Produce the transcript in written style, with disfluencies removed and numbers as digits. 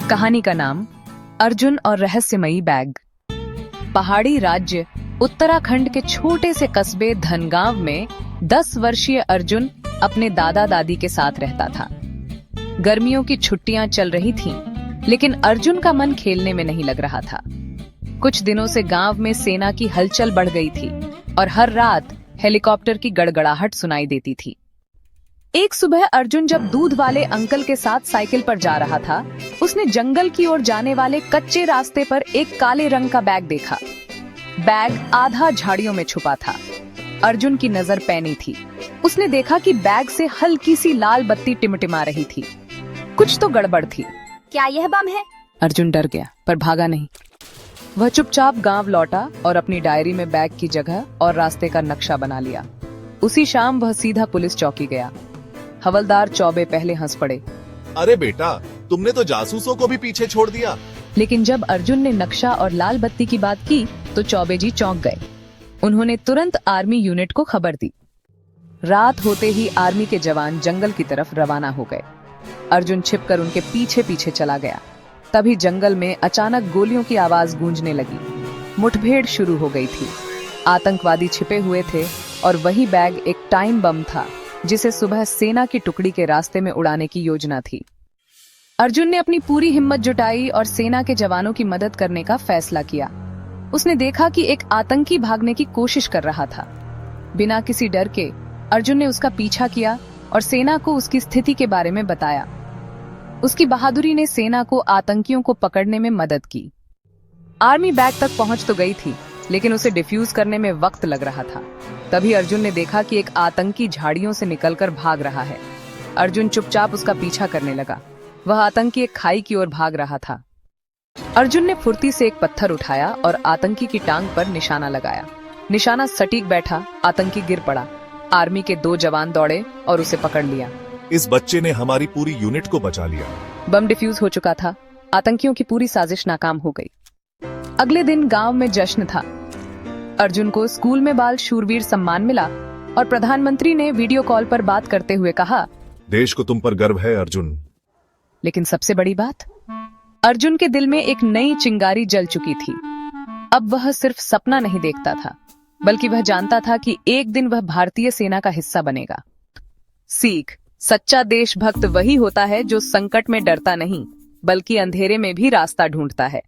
कहानी का नाम अर्जुन और रहस्यमयी बैग। पहाड़ी राज्य उत्तराखंड के छोटे से कस्बे धनगांव में 10 वर्षीय अर्जुन अपने दादा दादी के साथ रहता था। गर्मियों की छुट्टियां चल रही थीं, लेकिन अर्जुन का मन खेलने में नहीं लग रहा था। कुछ दिनों से गांव में सेना की हलचल बढ़ गई थी और हर रात हेलीकॉप्टर की गड़गड़ाहट सुनाई देती थी। एक सुबह अर्जुन जब दूध वाले अंकल के साथ साइकिल पर जा रहा था, उसने जंगल की ओर जाने वाले कच्चे रास्ते पर एक काले रंग का बैग देखा। बैग आधा झाड़ियों में छुपा था। अर्जुन की नजर पैनी थी। उसने देखा कि बैग से हल्की सी लाल बत्ती टिमटिमा रही थी। कुछ तो गड़बड़ थी। क्या यह बम है? अर्जुन डर गया, पर भागा नहीं। वह चुपचाप गांव लौटा और अपनी डायरी में बैग की जगह और रास्ते का नक्शा बना लिया। उसी शाम वह सीधा पुलिस चौकी गया। हवलदार चौबे पहले हंस पड़े। अरे बेटा, तुमने तो जासूसों को भी पीछे छोड़ दिया। लेकिन जब अर्जुन ने नक्शा और लाल बत्ती की बात की तो चौबे जी चौंक गए। उन्होंने तुरंत आर्मी यूनिट को खबर दी। रात होते ही आर्मी के जवान जंगल की तरफ रवाना हो गए। अर्जुन छिपकर उनके पीछे पीछे चला गया। तभी जंगल में अचानक गोलियों की आवाज गूंजने लगी। मुठभेड़ शुरू हो गई थी। आतंकवादी छिपे हुए थे और वही बैग एक टाइम बम था, जिसे सुबह सेना की टुकड़ी के रास्ते में उड़ाने की योजना थी। अर्जुन ने अपनी पूरी हिम्मत जुटाई और सेना के जवानों की मदद करने का फैसला किया। उसने देखा कि एक आतंकी भागने की कोशिश कर रहा था। बिना किसी डर के अर्जुन ने उसका पीछा किया और सेना को उसकी स्थिति के बारे में बताया। उसकी बहादुरी ने सेना को आतंकियों को पकड़ने में मदद की। आर्मी बैग तक पहुंच तो गई थी, लेकिन उसे डिफ्यूज करने में वक्त लग रहा था। तभी अर्जुन ने देखा कि एक आतंकी झाड़ियों से निकलकर भाग रहा है। अर्जुन चुपचाप उसका पीछा करने लगा। वह आतंकी एक खाई की ओर भाग रहा था। अर्जुन ने फुर्ती से एक पत्थर उठाया और आतंकी की टांग पर निशाना लगाया। निशाना सटीक बैठा। आतंकी गिर पड़ा। आर्मी के 2 जवान दौड़े और उसे पकड़ लिया। इस बच्चे ने हमारी पूरी यूनिट को बचा लिया। बम डिफ्यूज हो चुका था। आतंकियों की पूरी साजिश नाकाम हो गई। अगले दिन गांव में जश्न था। अर्जुन को स्कूल में बाल शूरवीर सम्मान मिला और प्रधानमंत्री ने वीडियो कॉल पर बात करते हुए कहा, देश को तुम पर गर्व है अर्जुन। लेकिन सबसे बड़ी बात, अर्जुन के दिल में एक नई चिंगारी जल चुकी थी। अब वह सिर्फ सपना नहीं देखता था, बल्कि वह जानता था कि एक दिन वह भारतीय सेना का हिस्सा बनेगा। सीख: सच्चा देशभक्त वही होता है जो संकट में डरता नहीं, बल्कि अंधेरे में भी रास्ता ढूंढता है।